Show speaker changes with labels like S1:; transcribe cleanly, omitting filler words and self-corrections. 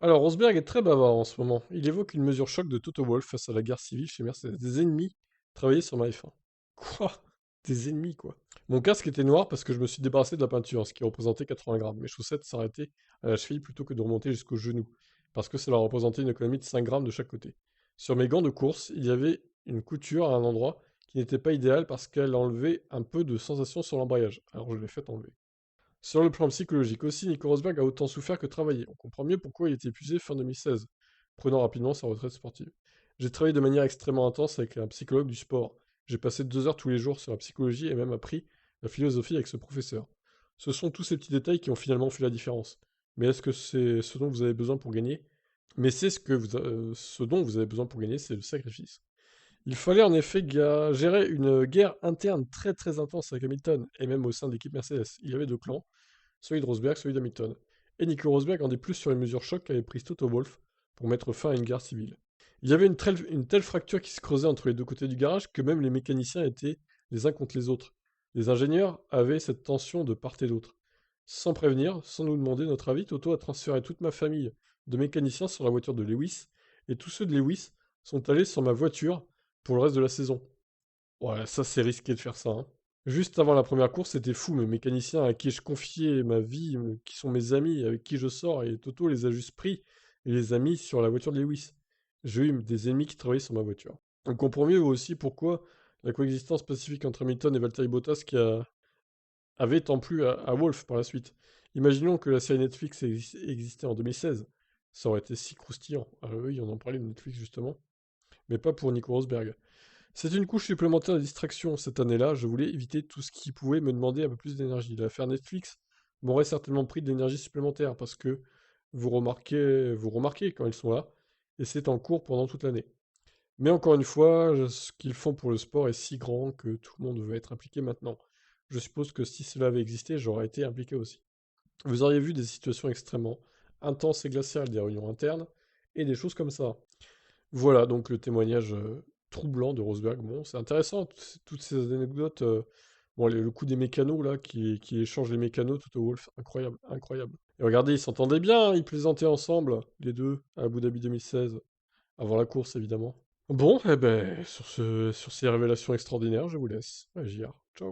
S1: Alors, Rosberg est très bavard en ce moment. Il évoque une mesure choc de Toto Wolff face à la guerre civile chez Mercedes. Des ennemis travaillaient sur ma F1. Quoi? Des ennemis, quoi. Mon casque était noir parce que je me suis débarrassé de la peinture, ce qui représentait 80 grammes. Mes chaussettes s'arrêtaient à la cheville plutôt que de remonter jusqu'au genou, parce que cela représentait une économie de 5 grammes de chaque côté. Sur mes gants de course, il y avait une couture à un endroit qui n'était pas idéal parce qu'elle enlevait un peu de sensation sur l'embrayage. Alors je l'ai fait enlever. Sur le plan psychologique aussi, Nico Rosberg a autant souffert que travaillé. On comprend mieux pourquoi il était épuisé fin 2016, prenant rapidement sa retraite sportive. J'ai travaillé de manière extrêmement intense avec un psychologue du sport. J'ai passé 2 heures tous les jours sur la psychologie et même appris la philosophie avec ce professeur. Ce sont tous ces petits détails qui ont finalement fait la différence. Mais est-ce que c'est ce dont vous avez besoin pour gagner? Mais c'est ce dont vous avez besoin pour gagner, c'est le sacrifice. Il fallait en effet gérer une guerre interne très très intense avec Hamilton, et même au sein de l'équipe Mercedes. Il y avait deux clans, celui de Rosberg, celui d'Hamilton. Et Nico Rosberg en dit plus sur les mesures chocs qu'avait prises Toto Wolff pour mettre fin à une guerre civile. Il y avait une telle fracture qui se creusait entre les deux côtés du garage que même les mécaniciens étaient les uns contre les autres. Les ingénieurs avaient cette tension de part et d'autre. Sans prévenir, sans nous demander notre avis, Toto a transféré toute ma famille de mécaniciens sur la voiture de Lewis, et tous ceux de Lewis sont allés sur ma voiture pour le reste de la saison. Ouais, ça c'est risqué de faire ça, hein. Juste avant la première course, c'était fou, mes mécaniciens à qui je confiais ma vie, qui sont mes amis, avec qui je sors, et Toto les a juste pris et les a mis sur la voiture de Lewis. J'ai eu des ennemis qui travaillaient sur ma voiture. On comprend mieux aussi pourquoi la coexistence pacifique entre Hamilton et Valtteri Bottas avait tant plu à Wolf par la suite. Imaginons que la série Netflix existait en 2016. Ça aurait été si croustillant. Ah oui, on en parlait de Netflix justement, mais pas pour Nico Rosberg. C'est une couche supplémentaire de distraction cette année-là, je voulais éviter tout ce qui pouvait me demander un peu plus d'énergie. L'affaire Netflix m'aurait certainement pris de l'énergie supplémentaire parce que vous remarquez quand ils sont là, et c'est en cours pendant toute l'année. Mais encore une fois, ce qu'ils font pour le sport est si grand que tout le monde veut être impliqué maintenant. Je suppose que si cela avait existé, j'aurais été impliqué aussi. Vous auriez vu des situations extrêmement intenses et glaciales, des réunions internes, et des choses comme ça. Voilà donc le témoignage troublant de Rosberg. Bon, c'est intéressant, toutes ces anecdotes. Bon, le coup des mécanos, là, qui échangent les mécanos, Toto Wolff, incroyable, incroyable. Et regardez, ils s'entendaient bien, ils plaisantaient ensemble, les deux, à Abu Dhabi 2016, avant la course, évidemment. Bon, eh ben, sur ces révélations extraordinaires, je vous laisse agir.